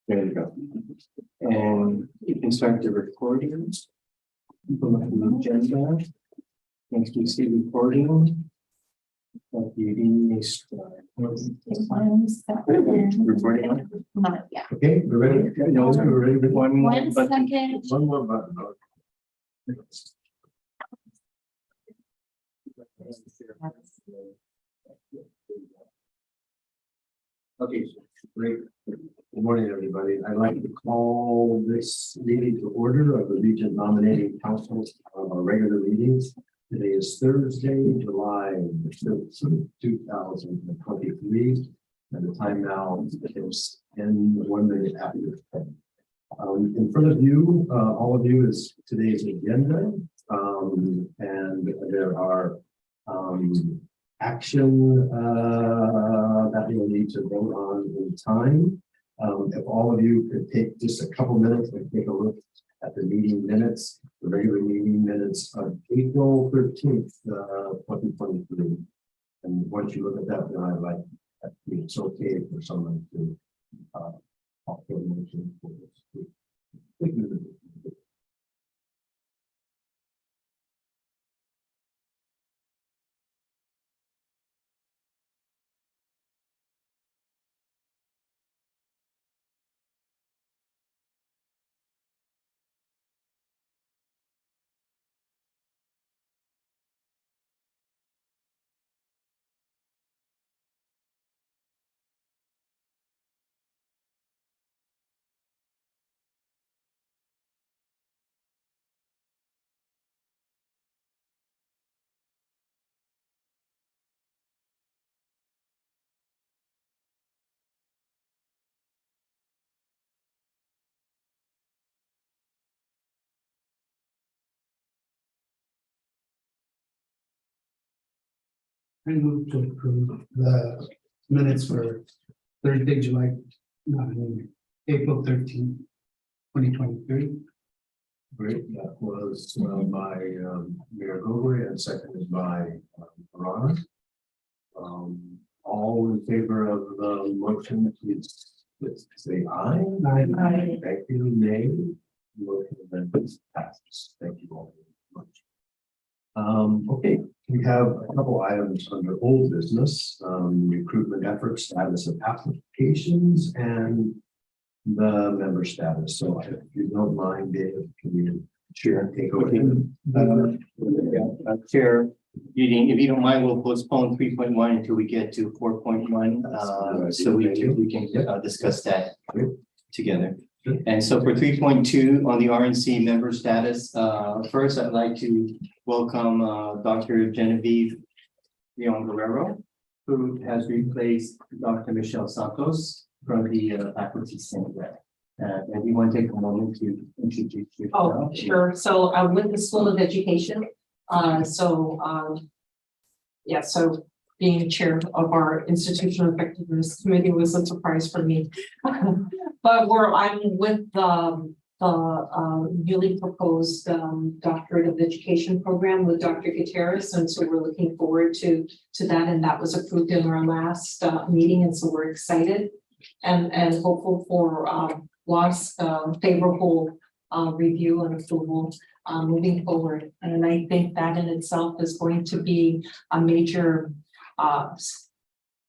There you go. And you can start the recording. Go to the agenda. Next we see recording. Recording. Not yet. Okay, we're ready. No, we're ready. One more One button. second. One more button. Okay, great. Good morning, everybody. I'd like to call this meeting to order of the Regent Nominating Council of our regular meetings. Today is Thursday, July 13th, 2023, and the time now is 1 minute after 10. In front of you, all of you, is today's agenda, and there are action that you'll need to vote on in time. If all of you could take just a couple minutes and take a look at the meeting minutes, the regular meeting minutes of April 13th, 2023. And once you look at that, then I'd like, it's okay for someone to offer a motion for this. I move to approve the minutes for Thursday, April 13th, 2023. Great, that was by Mayor Gogoi and seconded by Rana. All in favor of the motion, please say aye. Aye. Thank you, nay. Motion then passes. Thank you all very much. Okay, we have a couple items under old business, recruitment efforts, status of applications, and the member status. So if you don't mind, Dave, can you take over? Chair, if you don't mind, we'll postpone 3.1 until we get to 4.1, so we can discuss that together. And so for 3.2 on the RNC member status, first I'd like to welcome Dr. Genevieve Leon Guerrero, who has replaced Dr. Michelle Santos from the faculty senate. And you want to take a moment to introduce yourself? Oh, sure. So I'm with the School of Education. So being chair of our institutional effectiveness committee was a surprise for me. But I'm with the newly proposed doctorate of education program with Dr. Gutierrez, and so we're looking forward to that. And that was approved in our last meeting, and so we're excited and hopeful for WAS's favorable review and approval moving forward. And I think that in itself is going to be a major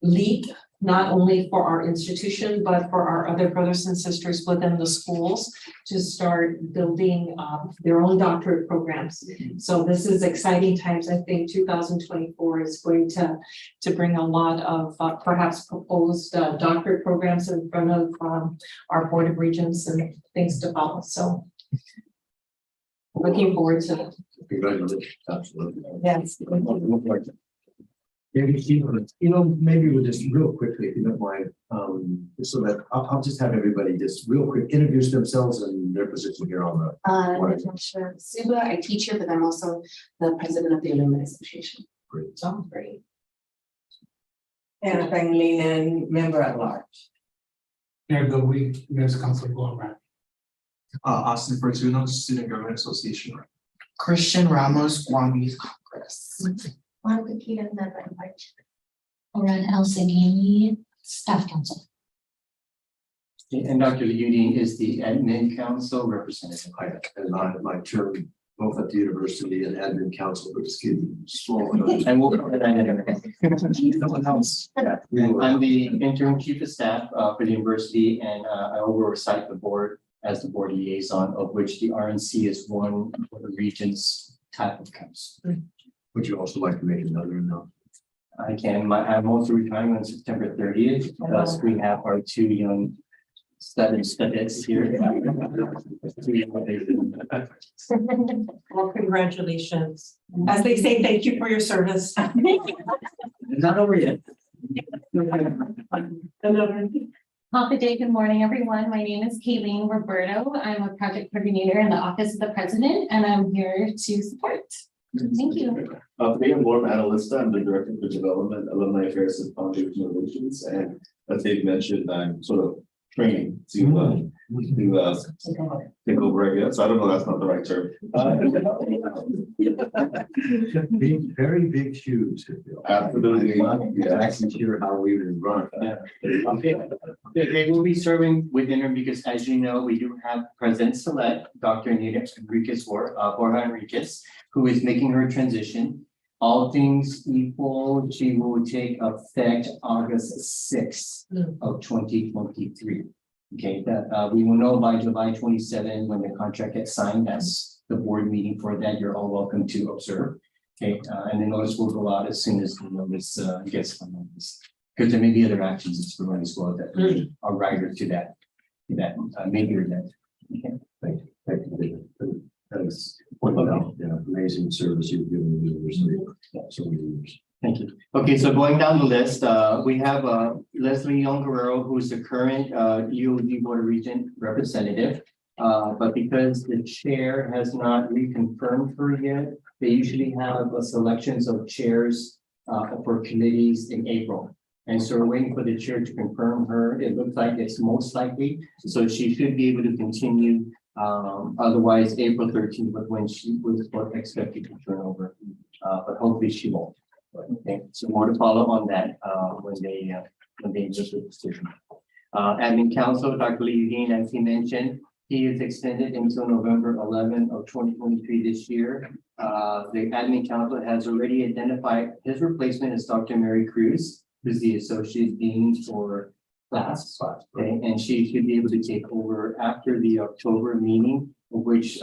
leap, not only for our institution, but for our other brothers and sisters within the schools to start building their own doctorate programs. So this is exciting times. I think 2024 is going to bring a lot of perhaps proposed doctorate programs in front of our Board of Regents and things to follow. So looking forward to it. Congratulations, absolutely. Yes. Maybe we'll just real quickly, if you don't mind, just so that I'll just have everybody just real quick introduce themselves and their position here on the. Natasha Suba, I teach here, but I'm also the president of the Alumni Association. Great. So great. Anna Pangilinan, member at large. Mayor Gogoi, Mayor's Council going back. Austin Fortuno, Student Government Association. Christian Ramos, Guam Youth Congress. Monica Keaton, member at large. Oran El Sagini, Staff Council. And Dr. Udine is the admin council representative. And my term both at the university and admin council, but excuse me, small. And we'll cover that in everything. No one else. Yeah. I'm the interim chief of staff for the university, and I oversight the board as the board liaison, of which the RNC is one of the region's type of council. Would you also like to make another announcement? I can. I'm also retiring on September 30th. Thus, we have our two young studies here. Well, congratulations. As they say, thank you for your service. Not over yet. Good day, good morning, everyone. My name is Kayleen Roberto. I'm a project coordinator in the Office of the President, and I'm here to support. Thank you. I'm Lauren Analista. I'm the Director for Development, Alumni Affairs and Foundation Relations. And as Dave mentioned, I'm sort of training to take over, I guess. I don't know, that's not the right term. Very big shoes. Absolutely. Yeah, actually sure how we would run. They will be serving within her because, as you know, we do have President-elect Dr. Anita Borja Enriquez, who is making her transition. All things equal, she will take effect August 6th of 2023. Okay, that we will know by July 27 when the contract gets signed. That's the board meeting for that. You're all welcome to observe. Okay, and the notice will go out as soon as the notice gets from notice. Because there may be other actions that's going as well that are rider to that maybe event. Okay, Thank you. That is amazing service you've given the university for so many years. Thank you. Okay, so going down the list, we have Leslie Young Guerrero, who is the current UOG Board of Regent representative. But because the chair has not reconfirmed her yet, they usually have selections of chairs for committees in April. And so we're waiting for the chair to confirm her. It looks like it's most likely, so she should be able to continue. Otherwise, April 13th was when she was expected to turn over, but hopefully she won't. Okay, so more to follow on that when they make the decision. Admin council, Dr. Lee Udine, as he mentioned, he is extended until November 11th of 2023 this year. The admin council has already identified his replacement as Dr. Mary Cruz, who's the associate dean for class. Okay, and she should be able to take over after the October meeting, which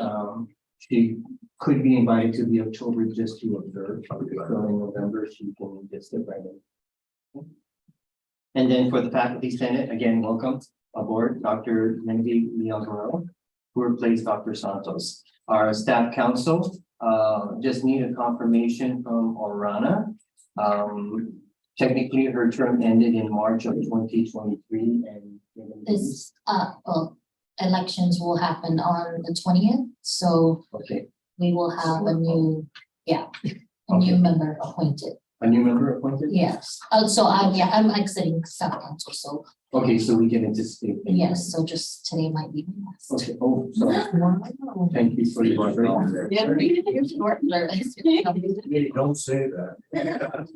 she could be invited to the October just to observe. So in November, she can just step right in. And then for the faculty senate, again, welcome aboard Dr. Wendy Leon Guerrero, who replaced Dr. Santos. Our staff council just need a confirmation from Orana. Technically, her term ended in March of 2023, and This elections will happen on the 20th, so okay, we will have a new, a new member appointed. a new member appointed. Yes, so I'm exiting staff council, so Okay, so we can anticipate. yes, so just today might be my last. Okay. Oh, sorry. Thank you for your. Don't say that.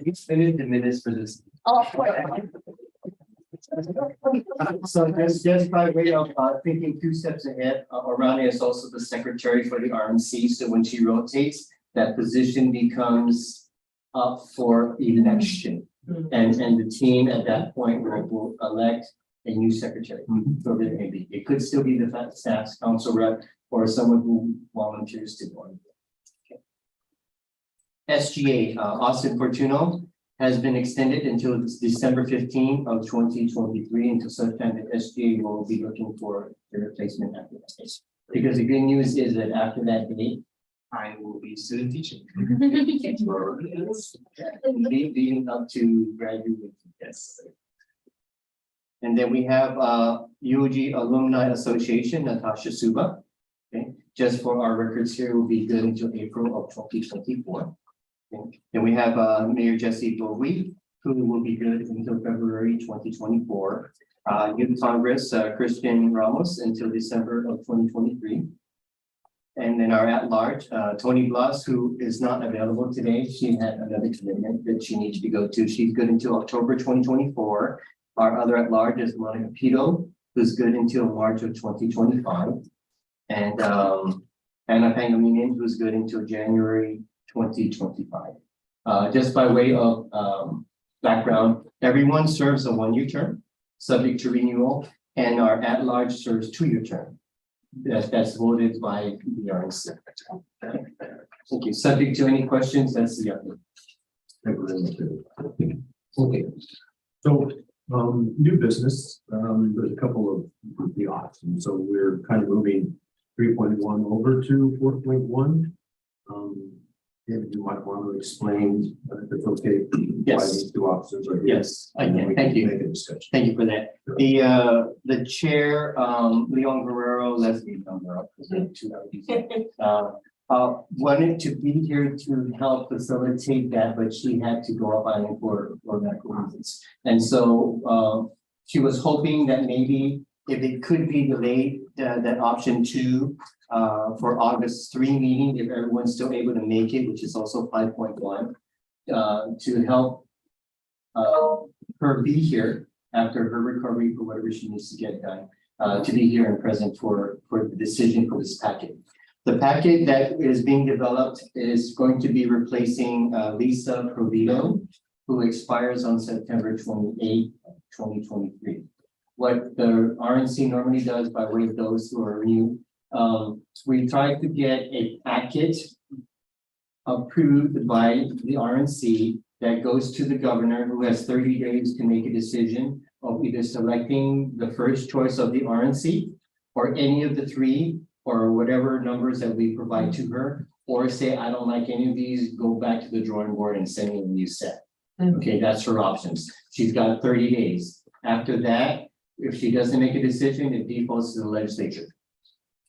Extended the minutes for this. Oh, So just by way of thinking 2 steps ahead, Orana is also the secretary for the RNC. So when she rotates, that position becomes up for election. And the team at that point will elect a new secretary. So there may be, it could still be the staff's council rep or someone who volunteers to join. Okay. SGA, Austin Fortuno has been extended until December 15th of 2023 until such time that SGA will be looking for the replacement after that case. Because the good news is that after that date, I will be student teaching. leading up to graduation. Yes. And then we have UOG Alumni Association, Natasha Suba. Okay, just for our records here, will be good until April of 2024. Okay. Then we have Mayor Jesse Bowie, who will be good until February 2024. Youth Congress, Christian Ramos until December of 2023. And then our at-large, Tony Blas, who is not available today. She had another commitment that she needs to go to. She's good until October 2024. Our other at-large is Monica Pito, who's good until March of 2025. And Anna Pangaminian, who's good until January 2025. Just by way of background, everyone serves a 1-year term, subject to renewal, and our at-large serves 2-year term. That's voted by the RNC. Thank you. Subject to any questions, that's the update. Okay, so, new business, there's a couple of the options, so we're kind of moving 3.1 over to 4.1. David, you might want to explain if it's okay. Yes. Why these two options are here. Yes, I And then can. we Thank can you. Make a discussion. Thank you for that. The chair, Leon Guerrero, Leslie Guerrero, wanted to be here to help facilitate that, but she had to go up island for medical reasons. And so she was hoping that maybe if it could be delayed, that option 2 for August 3 meeting, if everyone's still able to make it, which is also 5.1, to help her be here after her recovery for whatever she needs to get done, to be here and present for the decision for this packet. The packet that is being developed is going to be replacing Lisa Provito, who expires on September 28, 2023. What the RNC normally does, by way of those who are new, we try to get a packet approved by the RNC that goes to the governor, who has 30 days to make a decision of either selecting the first choice of the RNC or any of the 3 or whatever numbers that we provide to her, or say, I don't like any of these, go back to the drawing board and send me a new set. Okay, that's her options. She's got 30 days. After that, if she doesn't make a decision, it defaults to the legislature.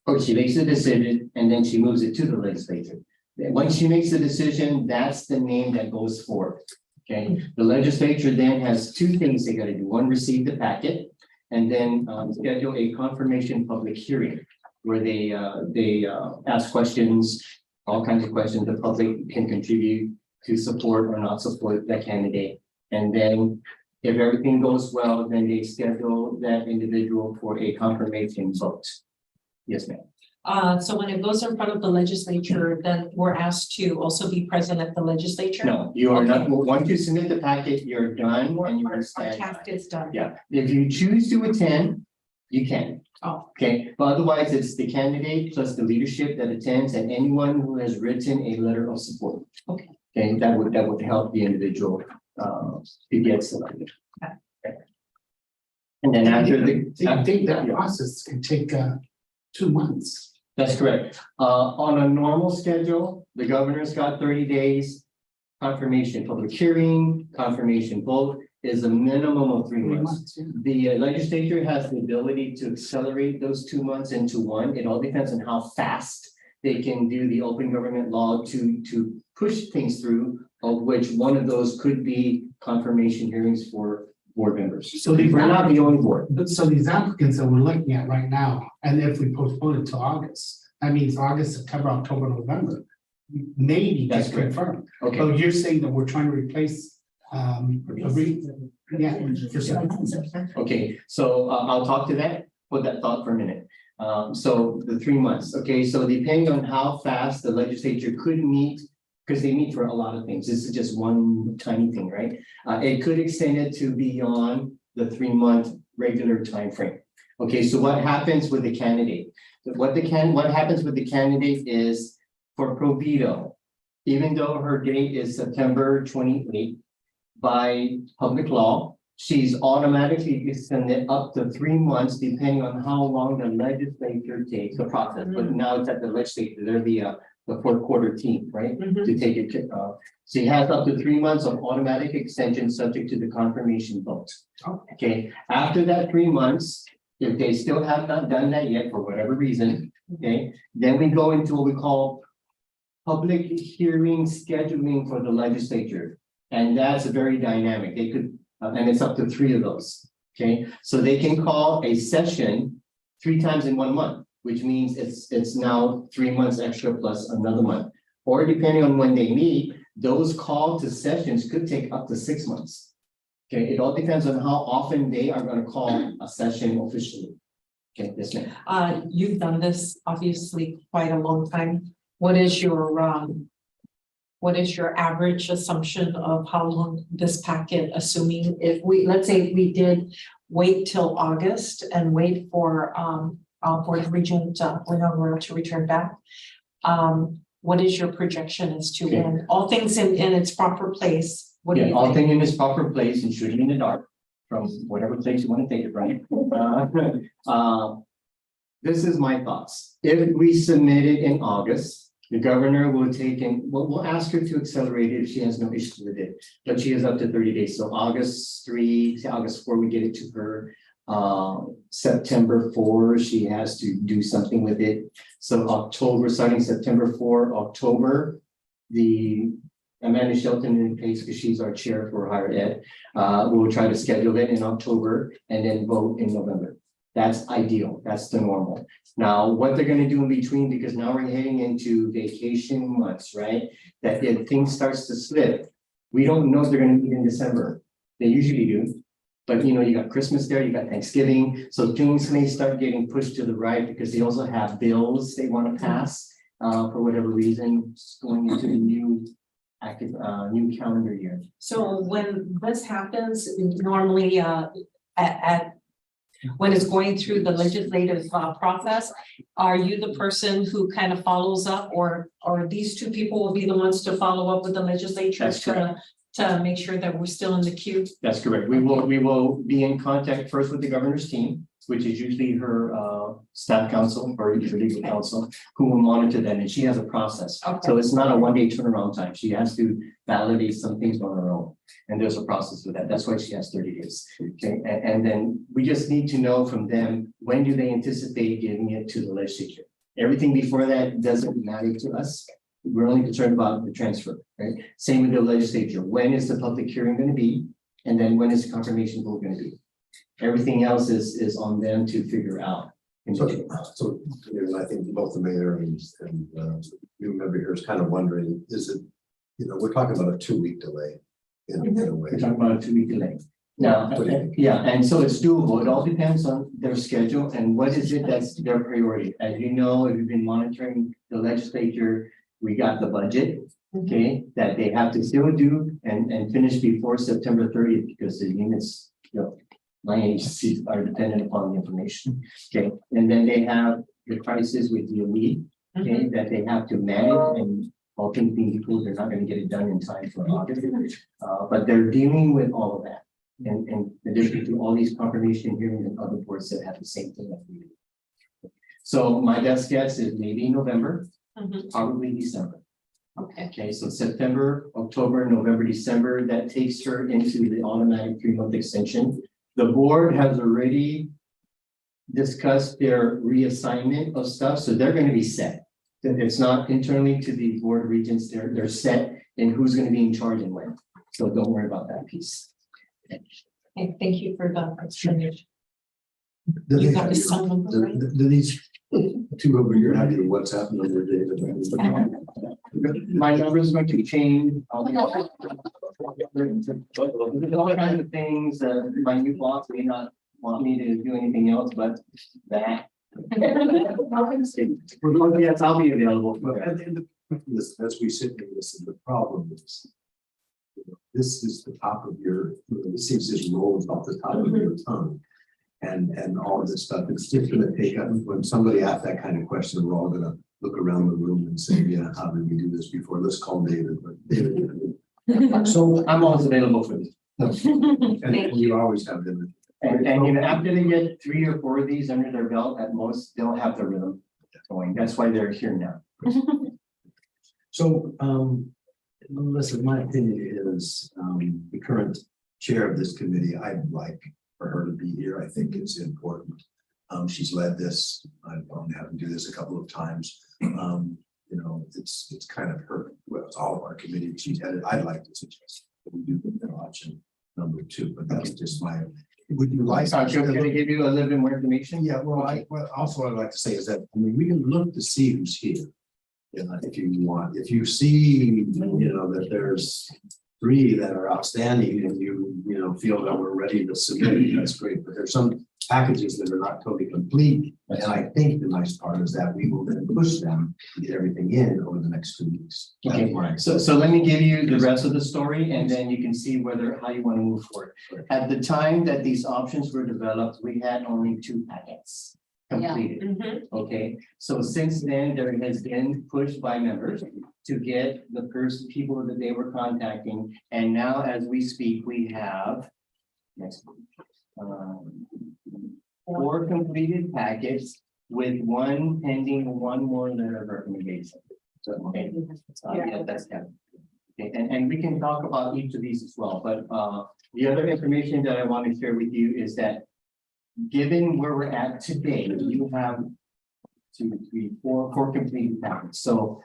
Or she makes a decision and then she moves it to the legislature. Once she makes a decision, that's the name that goes forth. Okay, the legislature then has 2 things they got to do. One, receive the packet, and then schedule a confirmation public hearing where they ask questions, all kinds of questions the public can contribute to support or not support that candidate. And then if everything goes well, then they schedule that individual for a confirmation vote. Yes, ma'am. So when it goes in front of the legislature, then we're asked to also be present at the legislature? No, you are not. Okay. Once you submit the packet, you're done and you Our can stand. task is done. Yeah, if you choose to attend, you can. Oh. Okay, but otherwise it's the candidate plus the leadership that attends and anyone who has written a letter of support. Okay. Okay, that would help the individual to get selected. Okay. And then after I think that process can take 2 months. That's correct. On a normal schedule, the governor's got 30 days. Confirmation public hearing, confirmation vote is a minimum of 3 months. Yeah. The legislature has the ability to accelerate those 2 months into 1. It all depends on how fast they can do the open government law to push things through, of which one of those could be confirmation hearings for board members. So these We're not the only board. So these applicants that we're looking at right now, and if we postpone it to August, that means August, September, October, November, maybe That's get correct. confirmed. Okay. So you're saying that we're trying to replace, yeah, for some. Okay, so I'll talk to that, put that thought for a minute. So the 3 months, okay, so depending on how fast the legislature could meet, because they meet for a lot of things, this is just one tiny thing, right? It could extend it to beyond the 3-month regular time frame. Okay, so what happens with the candidate? What happens with the candidate is for Provito, even though her date is September 28th, by public law, she's automatically extended up to 3 months, depending on how long the legislature takes the process. But now it's at the legislature, they're the 4th quarter team, right? To take it. She has up to 3 months of automatic extension subject to the confirmation vote. Okay, after that 3 months, if they still have not done that yet for whatever reason, okay, then we go into what we call public hearing scheduling for the legislature. And that's very dynamic. They could, and it's up to 3 of those. Okay, so they can call a session 3 times in 1 month, which means it's now 3 months extra plus another month. Or depending on when they meet, those call to sessions could take up to 6 months. Okay, it all depends on how often they are gonna call a session officially. Okay, this man. You've done this obviously quite a long time. What is your average assumption of how long this packet, assuming if we, let's say we did wait till August and wait for the Regent, to return back? What is your projection as to when all things in its proper place? What do Yeah, you all think? thing in its proper place and shooting in the dark from whatever place you want to take it, right? This is my thoughts. If we submit it in August, the governor will take in, we'll ask her to accelerate it if she has no issues with it. But she has up to 30 days. So August 3 to August 4, we get it to her. September 4, she has to do something with it. So October, starting September 4, October, the Amanda Shelton in place because she's our chair for higher ed. We'll try to schedule it in October and then vote in November. That's ideal. That's the normal. Now, what they're gonna do in between, because now we're heading into vacation months, right? That if things starts to slip, we don't know if they're gonna meet in December. They usually do. But you know, you got Christmas there, you got Thanksgiving, so things may start getting pushed to the right because they also have bills they want to pass for whatever reason, going into the new active new calendar year. So when this happens, normally when it's going through the legislative process, are you the person who kind of follows up, or these two people will be the ones to follow up with the legislature That's correct. to make sure that we're still in the queue? That's correct. We will be in contact first with the governor's team, which is usually her staff counsel or her legal counsel, who will monitor that, and she has a process. Okay. So it's not a one-day turnaround time. She has to validate some things on her own. And there's a process with that. That's why she has 30 days. Okay, and then we just need to know from them, when do they anticipate giving it to the legislature? Everything before that doesn't matter to us. We're only concerned about the transfer, right? Same with the legislature. When is the public hearing going to be? And then when is the confirmation vote going to be? Everything else is on them to figure out. So, you know, I think both the mayor and new member here is kind of wondering, is it, you know, we're talking about a 2-week delay in a way. We're talking about a 2-week delay. Now, yeah, and so it's doable. It all depends on their schedule and what is it that's their priority. As you know, if you've been monitoring the legislature, we got the budget, okay, that they have to still do and finish before September 30th, because the units, you know, my agencies are dependent upon the information. Okay, and then they have the crisis with the elite, okay, that they have to manage, and all things being equal, they're not going to get it done in time for August. But they're dealing with all of that. And in addition to all these confirmation hearings and other boards that have the same thing that we do. So my best guess is maybe November, probably December. Okay, so September, October, November, December, that takes her into the automatic 3-month extension. The board has already discussed their reassignment of stuff, so they're going to be set. It's not internally to the board regents, they're set in who's going to be in charge and when. So don't worry about that piece. Okay, thank you for the explanation. Do You they got have the your- son number, right? do these two over here have your WhatsApp number, David? My number is going to change. There's all kinds of things, my new boss may not want me to do anything else, but that. Yes, I'll be available. But at the end of this, as we sit in this, the problem is, you know, this is the top of your, this seems just rolls off the top of your tongue. And all of this stuff, it's just gonna take up, when somebody asks that kind of question, we're all gonna look around the room and say, yeah, how did we do this before? Let's call David. But David, so I'm always available for this. and you always have them. And you know, after they get 3 or 4 of these under their belt, at most, they'll have the rhythm going. That's why they're here now. So, listen, my opinion is, the current chair of this committee, I'd like for her to be here. I think it's important. She's led this. I've had to do this a couple of times. You know, it's kind of her, well, it's all of our committee she's headed. I'd like to suggest that we do the option number 2, but that's just my, would you like? Can I give you a little bit more information? Yeah, well, also what I'd like to say is that, I mean, we can look to see who's here. You know, if you want, if you see, you know, that there's three that are outstanding and you know, feel that we're ready to submit, that's great. But there's some packages that are not totally complete. And I think the nice part is that we will then push them to get everything in over the next 2 weeks. That's Okay, my- so let me give you the rest of the story and then you can see how you want to move forward. At the time that these options were developed, we had only 2 packets completed. Okay, so since then, there has been push by members to get the first people that they were contacting. And now as we speak, we have next 4 completed packets with 1 pending, 1 more letter of recommendation. So, okay, yeah, that's that. Okay, and we can talk about each of these as well, but the other information that I want to share with you is that given where we're at today, you have 2, 3, 4 completed packets. So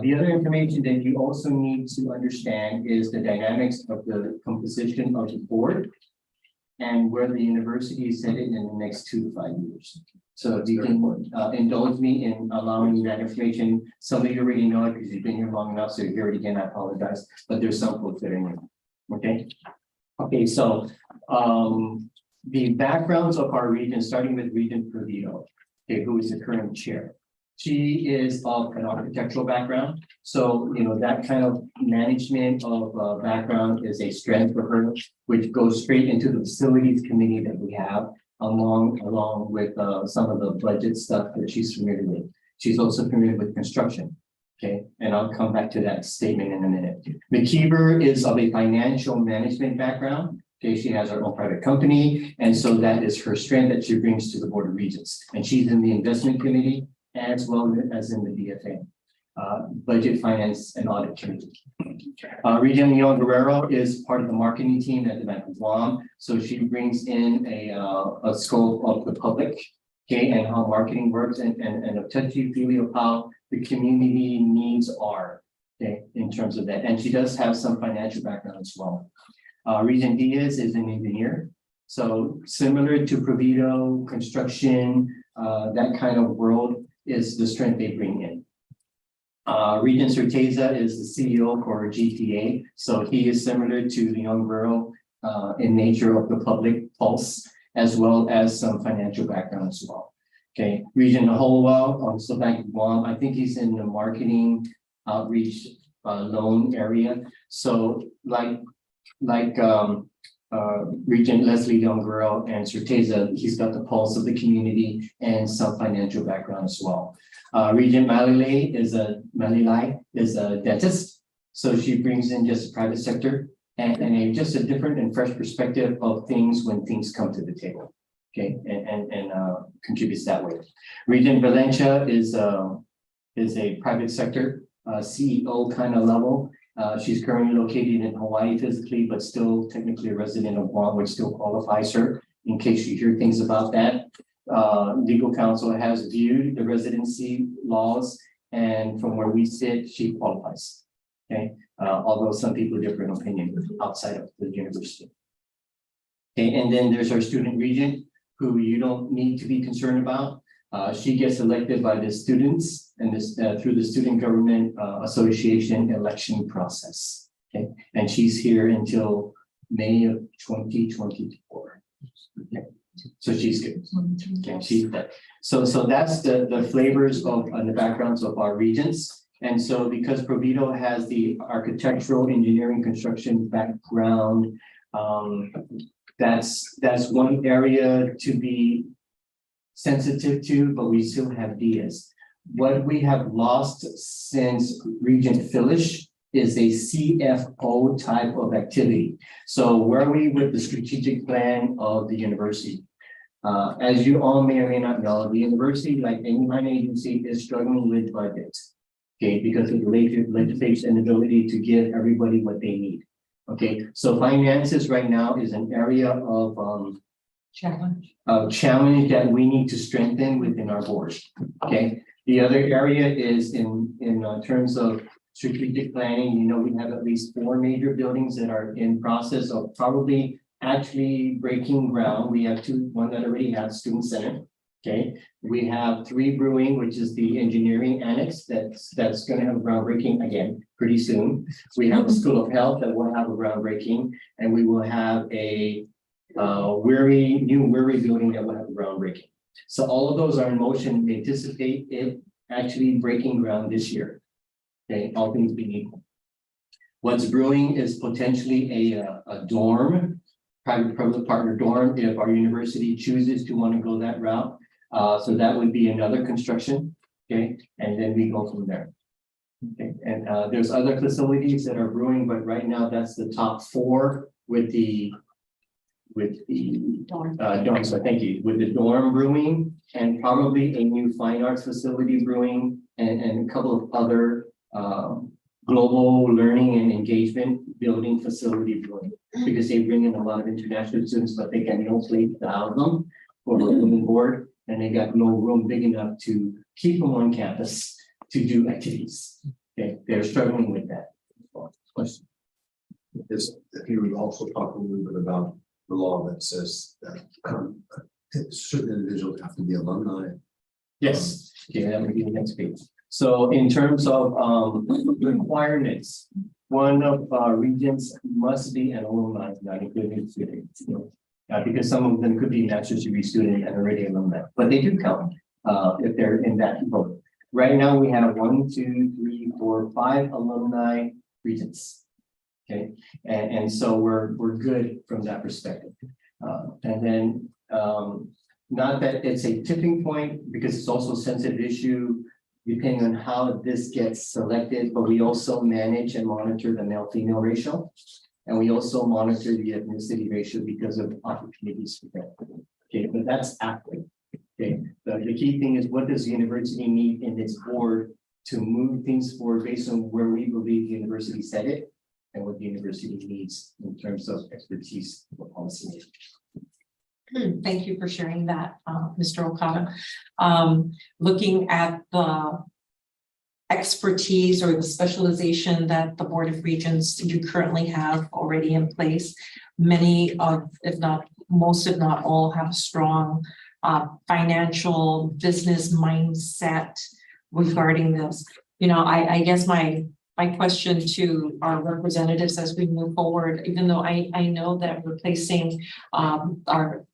the other information that you also need to understand is the dynamics of the composition of the board and where the university is headed in the next 2 to 5 years. So if you can indulge me in allowing that information, some of you already know it because you've been here long enough, so if you hear it again, I apologize, but there's some folks that are new. Okay. Okay, so the backgrounds of our region, starting with Regent Perdido, okay, who is the current chair. She is of an architectural background. So, you know, that kind of management of background is a strength for her, which goes straight into the facilities committee that we have along with some of the budget stuff that she's familiar with. She's also familiar with construction. Okay, and I'll come back to that statement in a minute. McKeever is of a financial management background. Okay, she has her own private company, and so that is her strength that she brings to the Board of Regents. And she's in the investment committee as well as in the BFA, budget, finance, and audit committee. Regent Leon Guerrero is part of the marketing team at the Bank of Guam, so she brings in a scope of the public, okay, and how marketing works, and a touchy-feely of how the community needs are, okay, in terms of that. And she does have some financial background as well. Regent Diaz is an engineer. So similar to Provito, construction, that kind of world is the strength they bring in. Regent Certeza is the CEO for GTA. So he is similar to the young girl in nature of the public pulse, as well as some financial background as well. Okay, Regent Holwell, also Bank of Guam. I think he's in the marketing outreach loan area. So like Regent Leslie Young-Girl and Certeza, he's got the pulse of the community and some financial background as well. Regent Malilay is a dentist, so she brings in just the private sector and just a different and fresh perspective of things when things come to the table. Okay, and contributes that way. Regent Valencia is a private sector CEO kind of level. She's currently located in Hawaii physically, but still technically a resident of Guam, which still qualifies her in case you hear things about that. Legal counsel has viewed the residency laws, and from where we sit, she qualifies. Okay, although some people differ in opinion outside of the university. Okay, and then there's our student regent, who you don't need to be concerned about. She gets elected by the students and this through the Student Government Association election process. Okay, and she's here until May of 2024. Okay, so she's good. Okay, she's that. So that's the flavors of and the backgrounds of our regents. And so because Provito has the architectural, engineering, construction background, that's one area to be sensitive to, but we still have Diaz. What we have lost since Regent Philish is a CFO type of activity. So where are we with the strategic plan of the university? As you all may or may not know, the university, like any minor agency, is struggling with budgets. Okay, because of the legislation and ability to give everybody what they need. Okay, so finances right now is an area of challenge that we need to strengthen within our board. Okay, the other area is in terms of strategic planning. You know, we have at least 4 major buildings that are in process of probably actually breaking ground. We have one that already has student center. Okay, we have 3 brewing, which is the engineering annex that's going to have groundbreaking again pretty soon. We have a School of Health that will have a groundbreaking, and we will have a new Weary building that will have a groundbreaking. So all of those are in motion. We anticipate it actually breaking ground this year. Okay, all things being equal. What's brewing is potentially a dorm, private-public partner dorm, if our university chooses to want to go that route. So that would be another construction, okay, and then we go from there. Okay, and there's other facilities that are brewing, but right now that's the top four with the dorm. So thank you, with the dorm brewing and probably a new fine arts facility brewing and a couple of other global learning and engagement building facility brewing, because they bring in a lot of international students, but they get no place to house them for a room board, and they got no room big enough to keep them on campus to do activities. Okay, they're struggling with that. Question. He would also talk a little bit about the law that says that certain individuals have to be alumni. Yes, okay, that would be the next page. So in terms of requirements, one of our regents must be an alumni, not including students. Because some of them could be master's degree student and already alumni, but they do count if they're in that vote. Right now, we have 1, 2, 3, 4, 5 alumni regents. Okay, and so we're good from that perspective. And then not that it's a tipping point, because it's also a sensitive issue depending on how this gets selected, but we also manage and monitor the male-female ratio. And we also monitor the ethnicity ratio because of opportunities for that. Okay, but that's active. Okay, the key thing is, what does the university need in its board to move things forward based on where we believe the university set it and what the university needs in terms of expertise for policy. Thank you for sharing that, Mr. Okada. Looking at the expertise or the specialization that the Board of Regents you currently have already in place, many of, if not most, if not all, have strong financial business mindset regarding this. I guess my question to our representatives as we move forward, even though I know that replacing the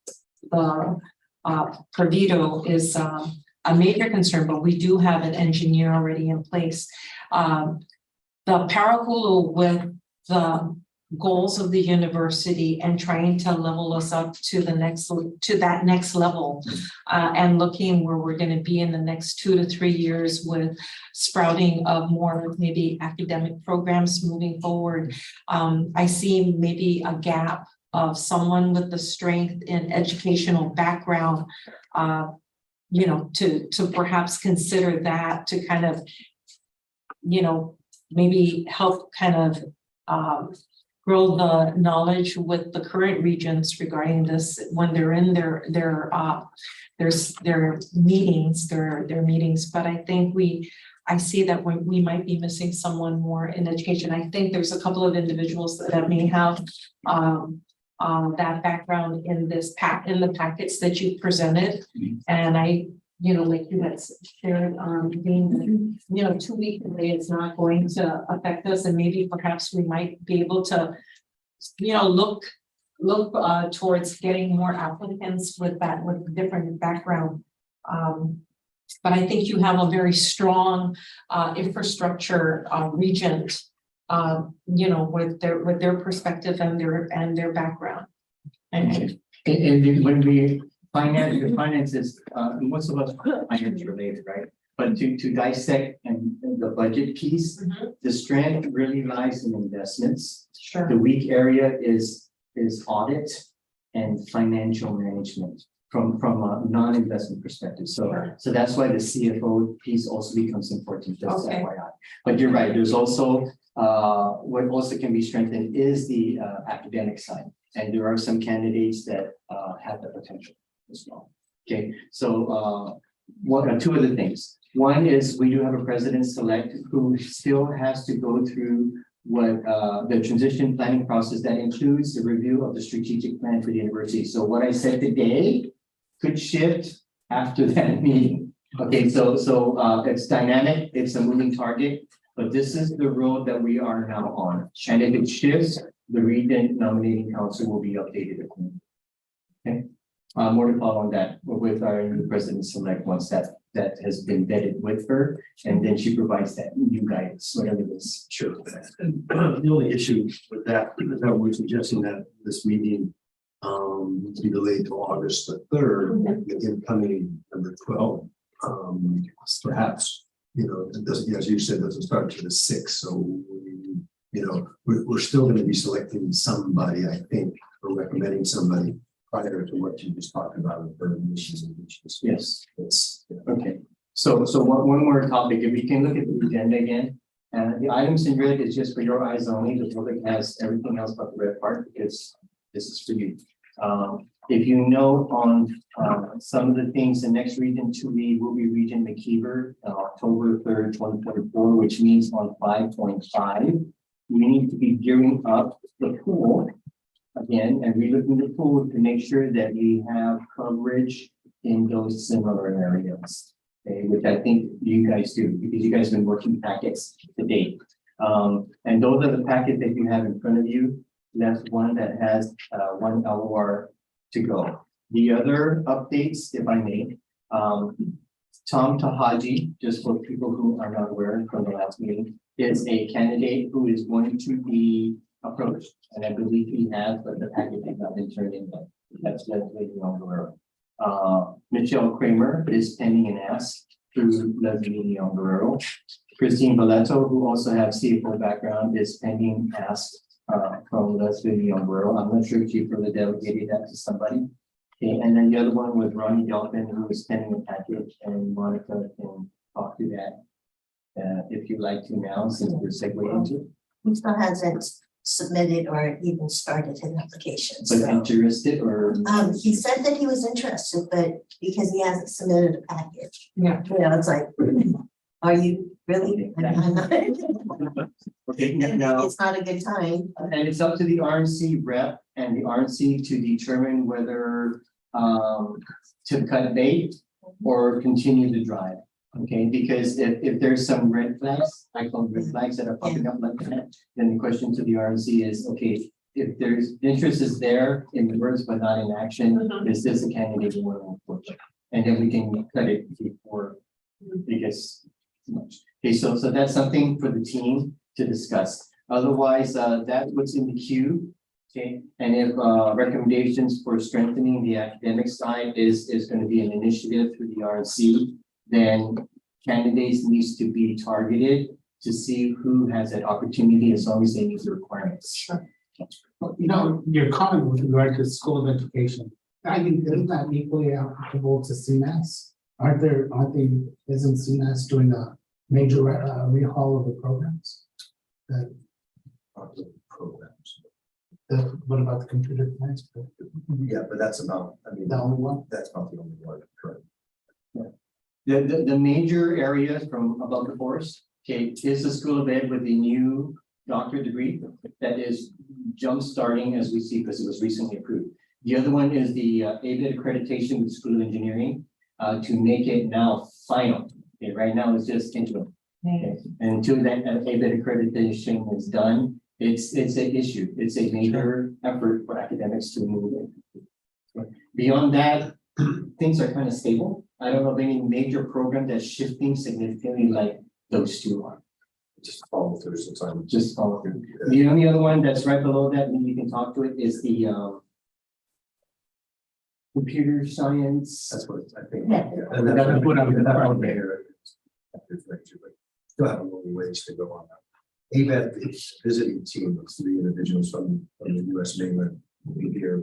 Perdido is a major concern, but we do have an engineer already in place. The parallel with the goals of the university and trying to level us up to that next level, and looking where we're going to be in the next 2 to 3 years with sprouting of more maybe academic programs moving forward. I see maybe a gap of someone with the strength in educational background, to perhaps consider that to kind of, maybe help kind of grow the knowledge with the current regents regarding this when they're in their meetings, their meetings. But I think I see that we might be missing someone more in education. I think there's a couple of individuals that may have that background in the packets that you presented. And I, like you had shared, being, 2 weeks away, it's not going to affect us, and maybe perhaps we might be able to, look towards getting more applicants with different background. But I think you have a very strong infrastructure regent, with their perspective and their background. And when we finances, most of us are finance related, right? But to dissect and the budget piece, the strength really lies in investments. Sure. The weak area is audit and financial management from a non-investment perspective. So that's why the CFO piece also becomes important. Just FYI. But you're right. There's also what also can be strengthened is the academic side, and there are some candidates that have the potential as well. Okay, so two other things. One is we do have a president-elect who still has to go through what the transition planning process that includes the review of the strategic plan for the university. So what I said today could shift after that meeting. Okay, so it's dynamic, it's a moving target. but this is the road that we are now on. And if it shifts, the Regent Nominating Council will be updated accordingly. Okay, more to follow on that with our new president-elect once that has been vetted with her, and then she provides that new guidance, whatever it is. Sure. And the only issue with that is that we're suggesting that this meeting be delayed to August the 3rd, the incoming number 12. Perhaps, you know, it doesn't, as you said, doesn't start to the 6th. So, we're still going to be selecting somebody, I think, or recommending somebody prior to what you just talked about. Yes. Okay. So one more topic, if we can look at the agenda again. The items in red is just for your eyes only. The public has everything else but the red part because this is for you. If you note on some of the things, the next Regent to be will be Regent McKeever, October 3rd, 2024, which means on 5.5, we need to be gearing up the pool again and relooking the pool to make sure that we have coverage in those similar areas. Okay, which I think you guys do because you guys have been working packets to date. And those are the packets that you have in front of you. That's one that has one LOR to go. The other updates, if I may, Tom Tahaji, just for people who are not aware from the last meeting, is a candidate who is going to be approached, and I believe he has, but the packet has not been turned in yet. That's Leslie Guerrero. Michelle Kramer is pending an ask through Leslie Guerrero. Christine Valletto, who also has CFO background, is pending ask from Leslie Guerrero. I'm not sure if you further delegated that to somebody. Okay, and then the other one was Ronnie Delphin, who is pending a package, and Monica can talk to that if you'd like to now, since we're segueing into it. He still hasn't submitted or even started his application. But So, interested or? he said that he was interested, but because he hasn't submitted a package. Yeah. It's like, are you really? I'm not. Okay, now, It's not a good time. and it's up to the RNC rep and the RNC to determine whether to cut bait or continue to drive. Okay, because if there's some red flags, I call them red flags that are popping up like that, then the question to the RNC is, okay, if there's interest is there in the words but not in action, is this a candidate we want to approach? And then we can cut it before it gets too much. Okay, so that's something for the team to discuss. Otherwise, that's what's in the queue. Okay, and if recommendations for strengthening the academic side is going to be an initiative through the RNC, then candidates needs to be targeted to see who has that opportunity as long as they meet the requirements. Sure. Your comment with regard to school of education, I think isn't that equally applicable to CMAS? Isn't CMAS doing a major rehaul of the programs? What about the computer science? Yeah, but that's about, The only one? that's about the only one, correct? The major areas from above the forest, okay, is the School of Ed with the new doctorate degree that is jump starting as we see because it was recently approved. The other one is the ABET accreditation with the School of Engineering to make it now final. Okay, right now it's just interim. Okay, and until that ABET accreditation is done, it's an issue. It's a major effort for academics to move in. Okay. Beyond that, things are kind of stable. I don't know of any major program that's shifting significantly like those two are. Just follow through since I'm Just follow through. The only other one that's right below that, and you can talk to it, is the computer science. That's what I think. Yeah. And that's what I'm there. Still have a little ways to go on that. ABET, the visiting team of 3 individuals from the US mainland will be here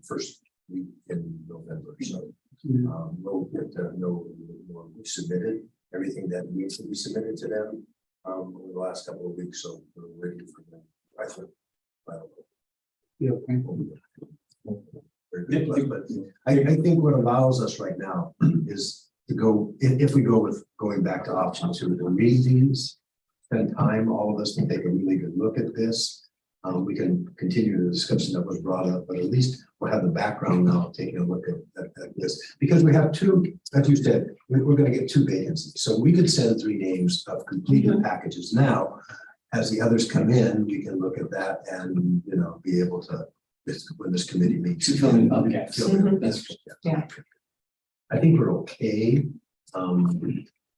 first week in November. So we'll get to know what we submitted, everything that needs to be submitted to them over the last couple of weeks. So we're waiting for them. I think. Yeah, okay. Very good, but I think what allows us right now is to go, if we go with going back to option 2, to read these, spend time, all of us to take a really good look at this, We can continue the discussion that was brought up, but at least we'll have the background now, taking a look at this. Because we have two, as you said, we're gonna get two vacancies. So we could send 3 names of completed packages now. As the others come in, we can look at that and, you know, be able to, when this committee meets. To fill in other gaps. fill in- that's- Yeah. I think we're okay,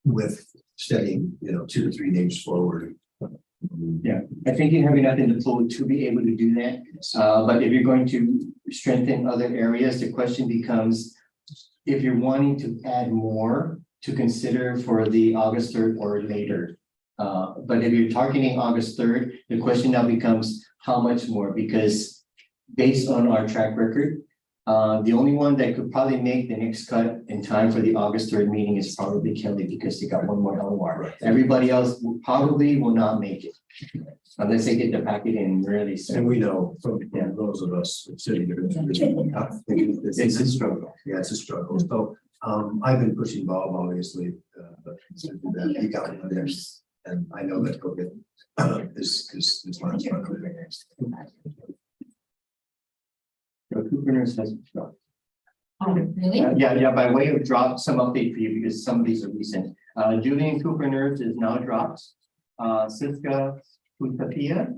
with steadying, you know, 2 to 3 names forward. Yeah, I think you have enough in the pool to be able to do that. But if you're going to strengthen other areas, the question becomes, if you're wanting to add more to consider for the August 3rd or later. But if you're targeting August 3rd, the question now becomes how much more? Because based on our track record, the only one that could probably make the next cut in time for the August 3rd meeting is probably Kelly, because they got one more LOR. Everybody else will not make it. Unless they get the packet in really And soon. we know from those of us sitting here. It's a struggle. Yeah, it's a struggle. So, I've been pushing Bob, obviously, to do that. He got it there. And I know that he'll get, this last one. Cooper Nurse has dropped. Really? Yeah, by way of drop, some update for you, because some of these are recent. Julian Cooper Nurse is now dropped. Siska Putapia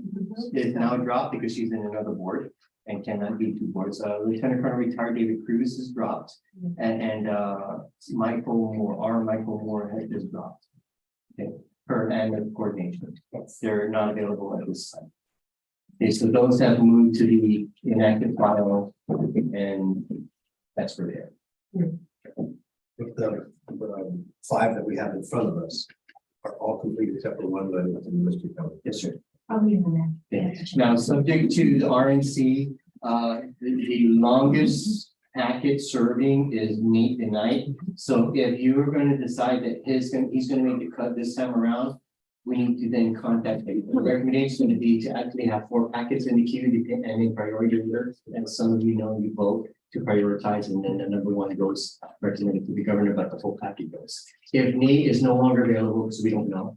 is now dropped because she's in another board and cannot do 2 boards. Lieutenant Colonel retired David Cruz is dropped. And Michael Moore has just dropped. Okay, per annual coordination. They're not available at this time. Okay, so those have moved to the inactive file, and that's where they are. With the 5 that we have in front of us are all complete except for one letter in the district. Yes, sir. Oh, yeah. Okay. Now, subject to the RNC, the longest packet serving is Nate tonight. So if you're going to decide that he's going to make the cut this time around, we need to then contact him. The recommendation would be to actually have 4 packets in the queue and in priority order. And some of you know you vote to prioritize, and then the number 1 goes recommended to the governor, but the full packet goes. If Nate is no longer available, because we don't know,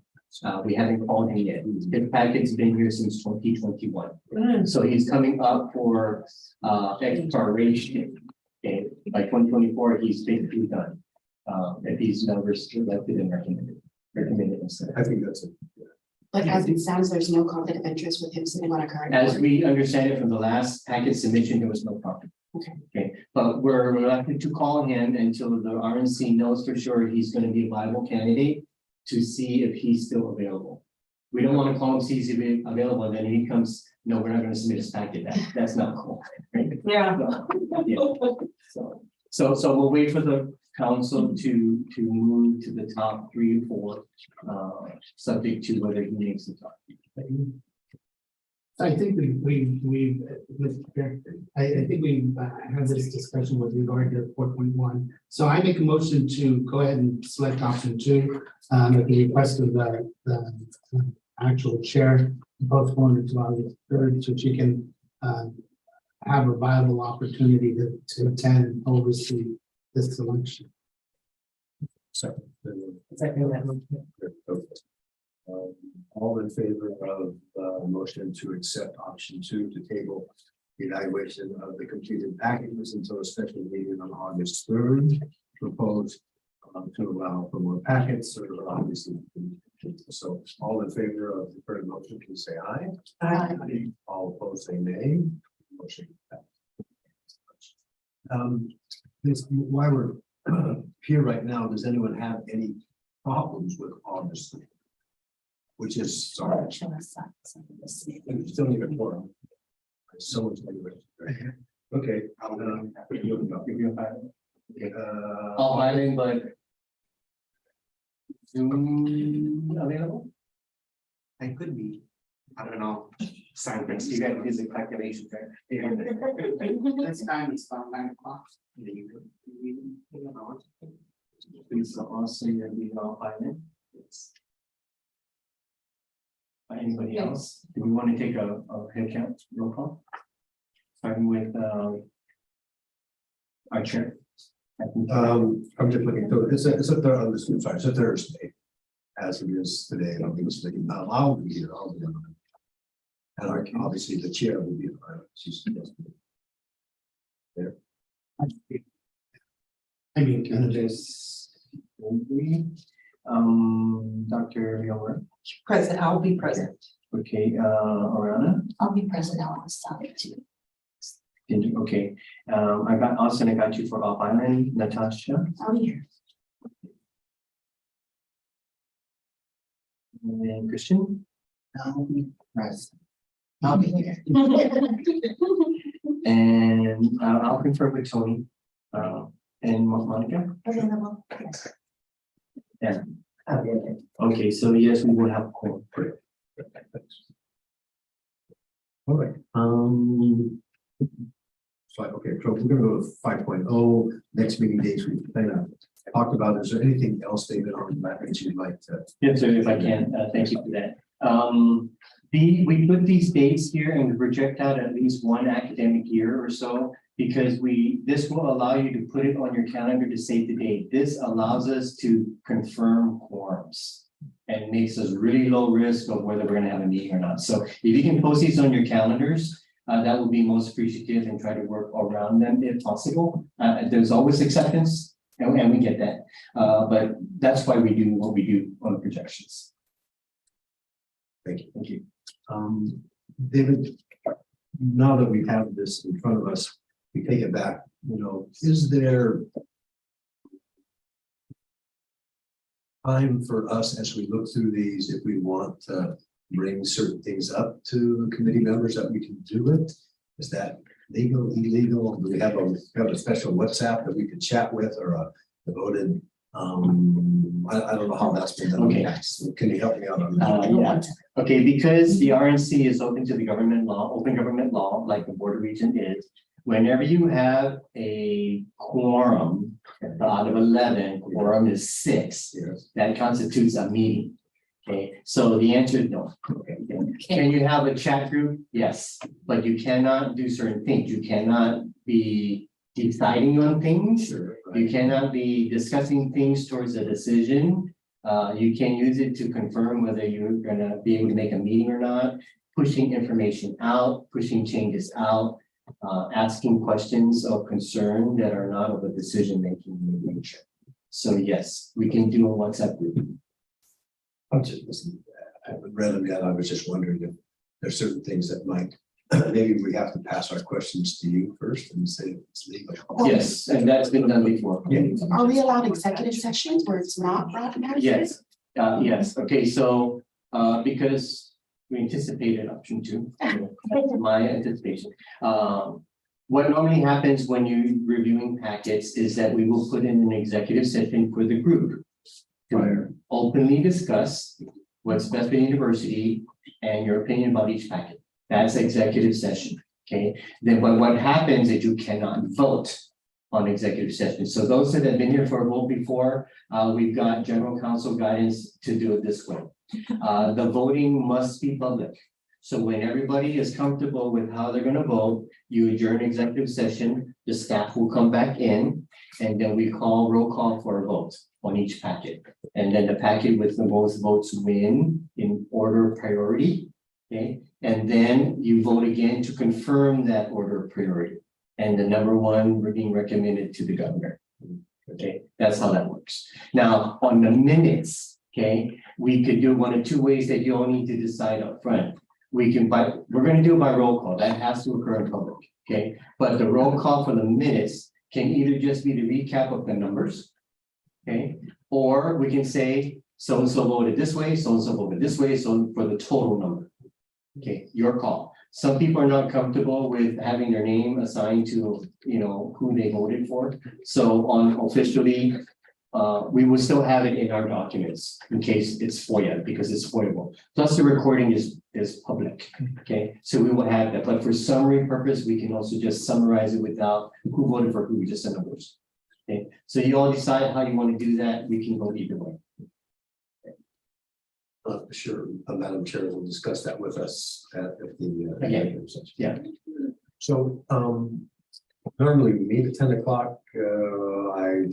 we haven't called him yet. His packet's been here since 2021. So he's coming up for expiration. Okay, by 2024, he's basically done. If these numbers selected and recommended. I think that's it. But as it sounds, there's no conflict of interest with him sitting on a current. As board. we understand it from the last packet submission, there was no problem. Okay. Okay, but we're reluctant to call him until the RNC knows for sure he's going to be a viable candidate to see if he's still available. We don't want to call him, see if he's available, and then he comes, no, we're not going to submit his packet. That's not cool. Right? Yeah. So we'll wait for the council to move to the top 3 or 4, subject to whether he makes the top. I think we I think we've had this discussion with regard to 4.1. So I make a motion to go ahead and select option 2 at the request of the actual chair, postpone it to August 3rd, so she can have a viable opportunity to attend and oversee this election. Second. Second. All in favor of the motion to accept option 2 to table the evaluation of the completed packages until a special meeting on August 3rd, proposed to allow for more packets, or obviously. So all in favor of the current motion, please say aye. Aye. All opposed, say nay. Motion passed. While we're here right now, does anyone have any problems with August? Which is, sorry, we still need a quorum. Someone's going to. Okay. Give you a file. All filing, but Zoom available? I could be, I don't know. Silence, you got to do the calculation there. This time is about 9 o'clock. Please also you're being all filing. Anybody else? Do we want to take a head count roll call? Starting with our chair. I'm just looking through, it's a Thursday, as it is today, I don't think it's, I'll be here, I'll be on. obviously the chair will be. There. I mean, Just. Dr. Miller, Present, I'll be present. okay, Orana, I'll be present on the side too. okay, I got Austin, I got you for Off Island, Natasha, I'll be here. and then Christian. I'll be present. I'll be here. And I'll confirm with Tony, and Monica. Available. Yeah. Okay, so yes, we will have a call. All right, okay, so we're gonna go to 5.0, next meeting dates we kind of talked about. Is there anything else, David, on that that you'd like to? Yes, sir, if I can, thank you for that. We put these dates here and we project out at least one academic year or so, because this will allow you to put it on your calendar to save the date. This allows us to confirm quorums and makes us really low risk of whether we're gonna have a meeting or not. So if you can post these on your calendars, that will be most appreciative, and try to work around them if possible. There's always acceptance, and we get that. But that's why we do what we do on the projections. Thank you. Thank you. David, now that we have this in front of us, we take it back, is there time for us as we look through these, if we want to bring certain things up to committee members, that we can do it? Is that legal, illegal? Do we have a special WhatsApp that we could chat with, or a devoted? I don't know how that's been done. Okay. Can you help me out on that? Yeah. Okay, because the RNC is open to the government law, open government law, like the Board of Regent is. Whenever you have a quorum, out of 11, quorum is 6. Yes. That constitutes a meeting. Okay, so the answer is no. Okay. Can you have a chat group? Yes, but you cannot do certain things. You cannot be deciding on things. Sure. You cannot be discussing things towards a decision. You can use it to confirm whether you're gonna be able to make a meeting or not, pushing information out, pushing changes out, asking questions of concern that are not of a decision-making nature. So yes, we can do a WhatsApp group. I'm just listening. I haven't read them yet. I was just wondering if there's certain things that might, maybe we have to pass our questions to you first and say it's legal. Yes, and that's been done before. Are we allowed executive sessions where it's not broadcast? Yes, yes, okay, so, because we anticipated option 2, that's my anticipation. What normally happens when you're reviewing packets is that we will put in an executive session for the group to openly discuss what's best for the university and your opinion about each packet. That's executive session, okay? Then what happens is you cannot vote on executive session. So those that have been here for a vote before, we've got general counsel guidance to do it this way. The voting must be public. So when everybody is comfortable with how they're gonna vote, you adjourn executive session, the staff will come back in, and then we roll call for a vote on each packet. And then the packet with the most votes win in order of priority, okay? And then you vote again to confirm that order of priority. And the number 1 being recommended to the governor. Okay, that's how that works. Now, on the minutes, okay, we could do one of 2 ways that you all need to decide up front. We're gonna do it by roll call. That has to occur in public, okay? But the roll call for the minutes can either just be the recap of the numbers, okay? Or we can say, so-and-so voted this way, so-and-so voted this way, so for the total number. Okay, your call. Some people are not comfortable with having their name assigned to, who they voted for. So officially, we will still have it in our documents in case it's FOIA, because it's FOIAble. Plus the recording is public, okay? So we will have that, but for summary purpose, we can also just summarize it without who voted for who, just the numbers. Okay, so you all decide how you want to do that. We can go either way. Sure, Madam Chair will discuss that with us at the. Okay. Yeah. So, normally we meet at 10 o'clock. I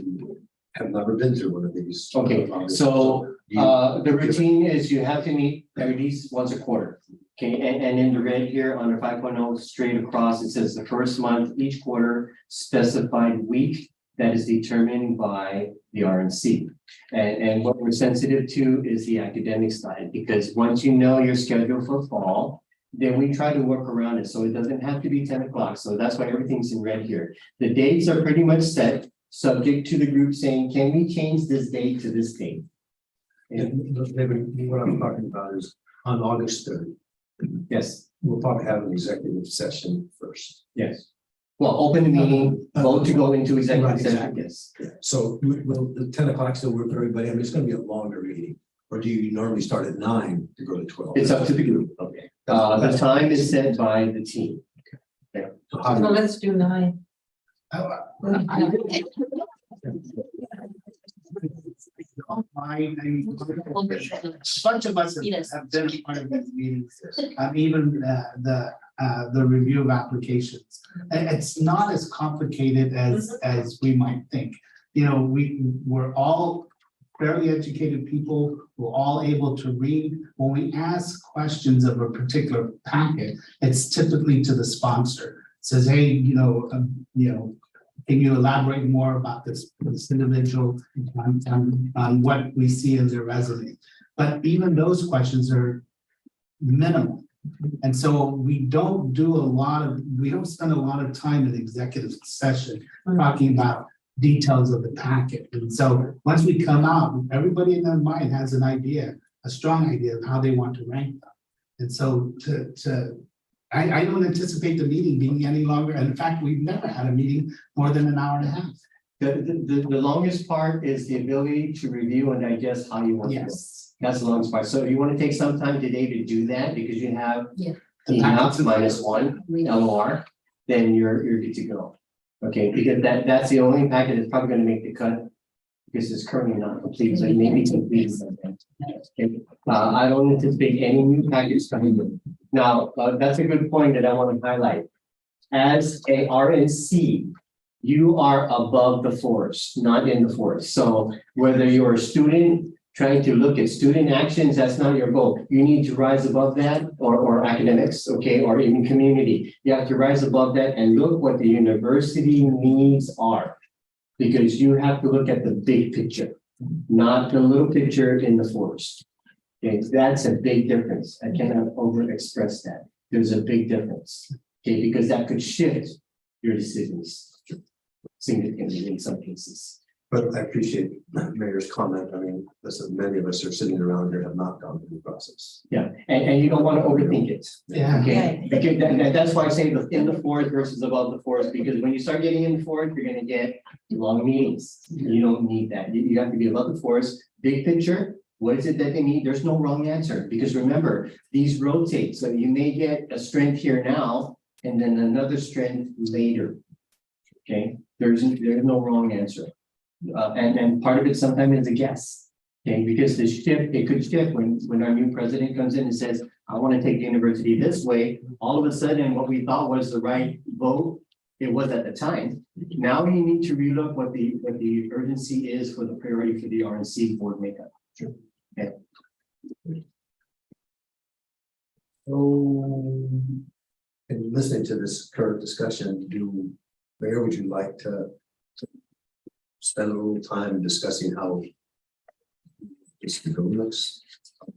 have never been through one of these. Okay, so the routine is you have to meet at least once a quarter. Okay, and in the red here under 5.0 straight across, it says the first month, each quarter specified week that is determined by the RNC. And what we're sensitive to is the academic side, because once you know your schedule for fall, then we try to work around it. So it doesn't have to be 10 o'clock. So that's why everything's in red here. The dates are pretty much set, subject to the group saying, can we change this date to this date? And what I'm talking about is on August 3rd, Yes, we'll probably have an executive session first. yes. Well, open the meeting, vote to go into executive Right, session, exactly. yes. So will the 10 o'clock still work for everybody? I mean, it's gonna be a longer meeting. Or do you normally start at 9 to go to 12? It's up to the group. Okay. The time is set by the team. So how So do let's do 9. A bunch of us have been a part of these meetings, even the review of applications. And it's not as complicated as we might think. You know, we're all fairly educated people, we're all able to read. When we ask questions of a particular packet, it's typically to the sponsor. It says, hey, can you elaborate more about this individual on what we see in their resume? But even those questions are minimal. And so we don't spend a lot of time in executive session talking about details of the packet. And so once we come out, everybody in their mind has an idea, a strong idea of how they want to rank them. And so I don't anticipate the meeting being any longer. And in fact, we've never had a meeting more than an hour and a half. The longest part is the ability to review and digest how you want to go. Yes. That's the longest part. So if you want to take some time today to do that, because you have Yeah. enough -1 LOR, then you're good to go. Okay, because that's the only packet that's probably going to make the cut, because it's currently not complete, so it may be complete. Okay. I don't anticipate any new packets coming in. Now, that's a good point that I want to highlight. As a RNC, you are above the forest, not in the forest. So whether you're a student trying to look at student actions, that's not your goal. You need to rise above that, or academics, okay, or even community. You have to rise above that and look what the university needs are. Because you have to look at the big picture, not the little picture in the forest. Okay, that's a big difference. I cannot overexpress that. There's a big difference. Okay, because that could shift your decisions significantly in some cases. But I appreciate Mayor's comment. I mean, listen, many of us are sitting around here have not gone through the process. Yeah, and you don't want to overthink it. Yeah. Okay, okay, that's why I say in the forest versus above the forest, because when you start getting in the forest, you're gonna get long meetings. You don't need that. You have to be above the forest, big picture. What is it that they need? There's no wrong answer, because remember, these rotate. So you may get a strength here now, and then another strength later. Okay, there's no wrong answer. And part of it sometimes is a guess. Okay, because it could shift when our new president comes in and says, I want to take the university this way. All of a sudden, what we thought was the right vote, it was at the time. Now you need to relook what the urgency is for the priority for the RNC board makeup. Sure. Okay. So, in listening to this current discussion, Mayor, would you like to spend a little time discussing how this looks?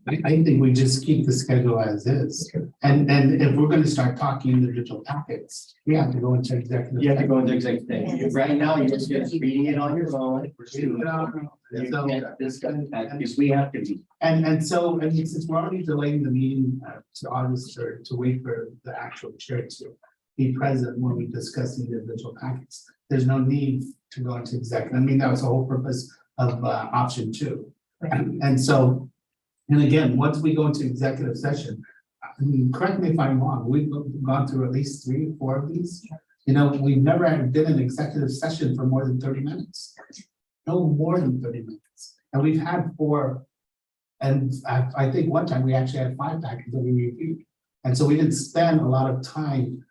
I think we just keep the schedule as is. And if we're gonna start talking individual packets, we have to go into executive. You have to go into executive. Right now, you're just reading it on your phone. You can't discuss that because we have to be. And since we're already delaying the meeting to August 3rd to wait for the actual chair to be present when we discuss individual packets, there's no need to go into executive. I mean, that was the whole purpose of option 2. And so, and again, once we go into executive session, I mean, correct me if I'm wrong, we've gone through at least 3 or 4 of these. You know, we've never been in an executive session for more than 30 minutes. No more than 30 minutes. And we've had 4. And I think one time we actually had 5 packets that we reviewed. And so we didn't spend a lot of time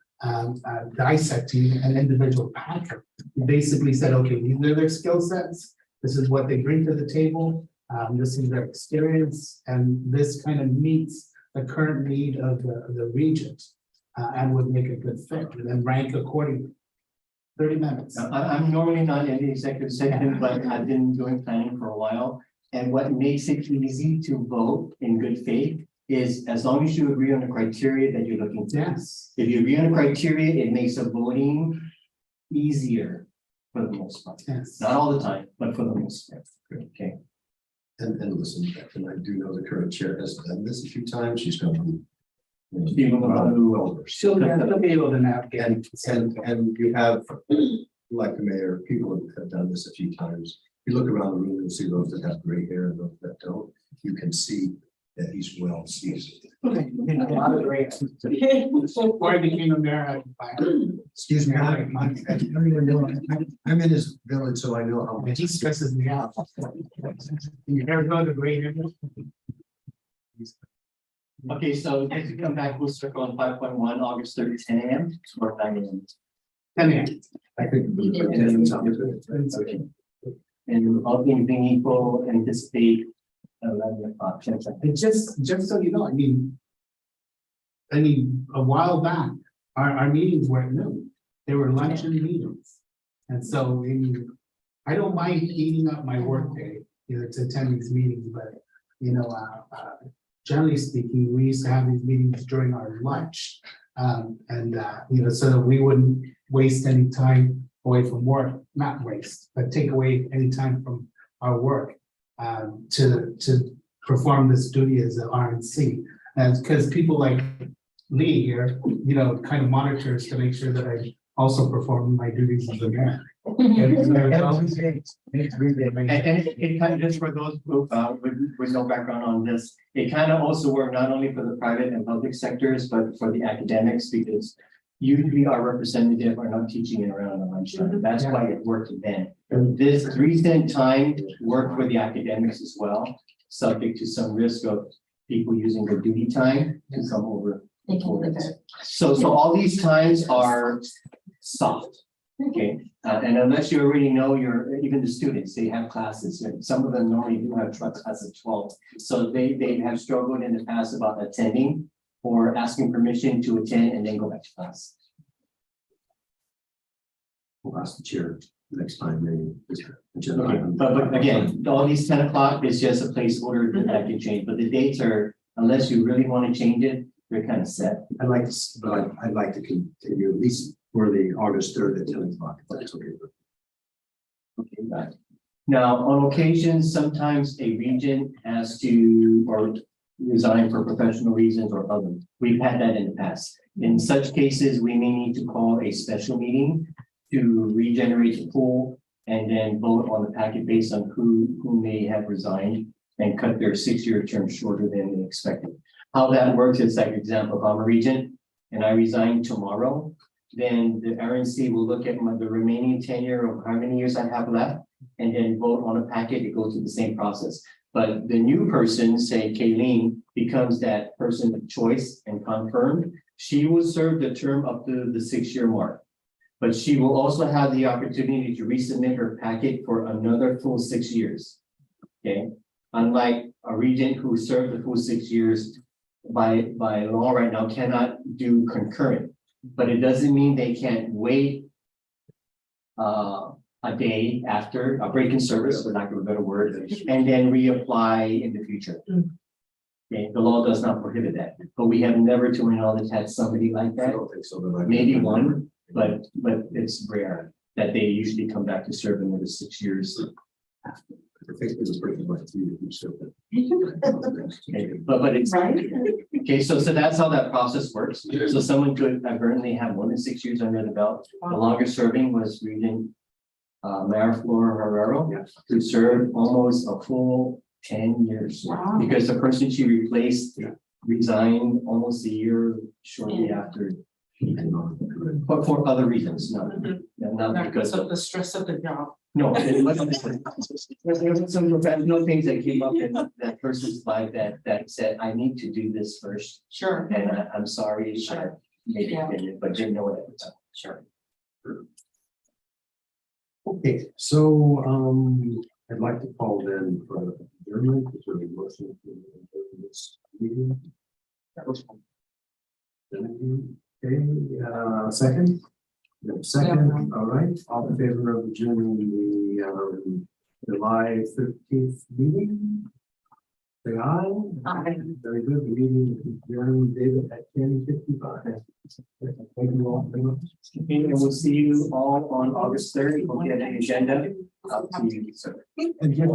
dissecting an individual packet. We basically said, okay, these are their skill sets. This is what they bring to the table. This is their experience, and this kind of meets the current need of the region. And would make a good fit and then rank accordingly. 30 minutes. I'm normally not in the executive session, but I've been doing planning for a while. And what makes it easy to vote in good faith is as long as you agree on the criteria that you're looking for. Yes. If you agree on the criteria, it makes the voting easier for the most part. Yes. Not all the time, but for the most part. Okay. And listen, and I do know the current chair has done this a few times. She's going to. Even She'll be able to navigate. And you have, like the mayor, people have done this a few times. You look around the room and see those that have gray hair and those that don't. You can see that he's well seasoned. A lot of great. Before I became a mayor, Excuse me, I'm in his village, so I know how. he stresses me out. You ever go to great hair? Okay, so as we come back, we'll circle on 5.1, August 30, 10 a.m. So we're back in. 10 a.m. I think. Okay. And all things being equal, anticipate 11 o'clock. It's just so you know, I mean, a while back, our meetings were at noon. They were luncheon meetings. And so I don't mind eating up my workday, to attend these meetings, but generally speaking, we used to have these meetings during our lunch. So that we wouldn't waste any time away from work, not waste, but take away any time from our work to perform this duty as an RNC. And because people like Lee here, kind of monitors to make sure that I also perform my duties as a mayor. And it kind of, just for those who, with no background on this, it kind of also worked not only for the private and public sectors, but for the academics, because usually our representative are not teaching it around the lunchtime. That's why it worked then. This recent time worked for the academics as well, subject to some risk of people using their duty time to come over. So all these times are soft. Okay, and unless you already know even the students, they have classes, and some of them normally do have classes at 12. So they have struggled in the past about attending or asking permission to attend and then go back to class. We'll ask the chair next time, maybe. Okay, but again, all these 10 o'clock is just a placeholder that can change, but the dates are, unless you really want to change it, they're kind of set. I'd like to continue at least for the August 3rd at 10 o'clock. If that's okay. Okay, got it. Now, on occasions, sometimes a regent has to resign for professional reasons or other. We've had that in the past. In such cases, we may need to call a special meeting to regenerate the pool and then vote on the packet based on who may have resigned and cut their 6-year term shorter than they expected. How that works is, like, example, if I'm a regent and I resign tomorrow, then the RNC will look at the remaining tenure of how many years I have left and then vote on a packet. It goes through the same process. But the new person, say Kayleen, becomes that person of choice and confirmed. She will serve the term up to the 6-year mark. But she will also have the opportunity to resubmit her packet for another full 6 years. Okay, unlike a regent who served the full 6 years by law right now cannot do concurrent, but it doesn't mean they can't wait a day after a break in service, for lack of a better word, and then reapply in the future. Okay, the law does not prohibit that, but we have never, to my knowledge, had somebody like I that. don't think so. Maybe one, but it's rare that they usually come back to serve another 6 years. I think it was pretty much you who said that. Okay, but it's okay. So that's how that process works. So someone could currently have more than 6 years under the belt. The longest serving was Regent Mayor Flora Herrero, who served almost a full 10 years. Because the person she replaced resigned almost a year shortly after. But for other reasons, not because of the stress of the job. No, it wasn't. There were some professional things that came up in that person's life that said, I need to do this first. Sure. And I'm sorry, Sure. maybe didn't, but didn't know it at the time. Sure. Okay, so I'd like to call then for adjournment, is there a motion to adjourn this meeting? Okay, second? Second, all right, all in favor of adjourning the July 13th meeting? Say aye. Aye. Very good, the meeting is adjourned, David, at 10:55. Thank you all very much. And we'll see you all on August 3rd. We'll get an agenda. Up to you, sir. And just,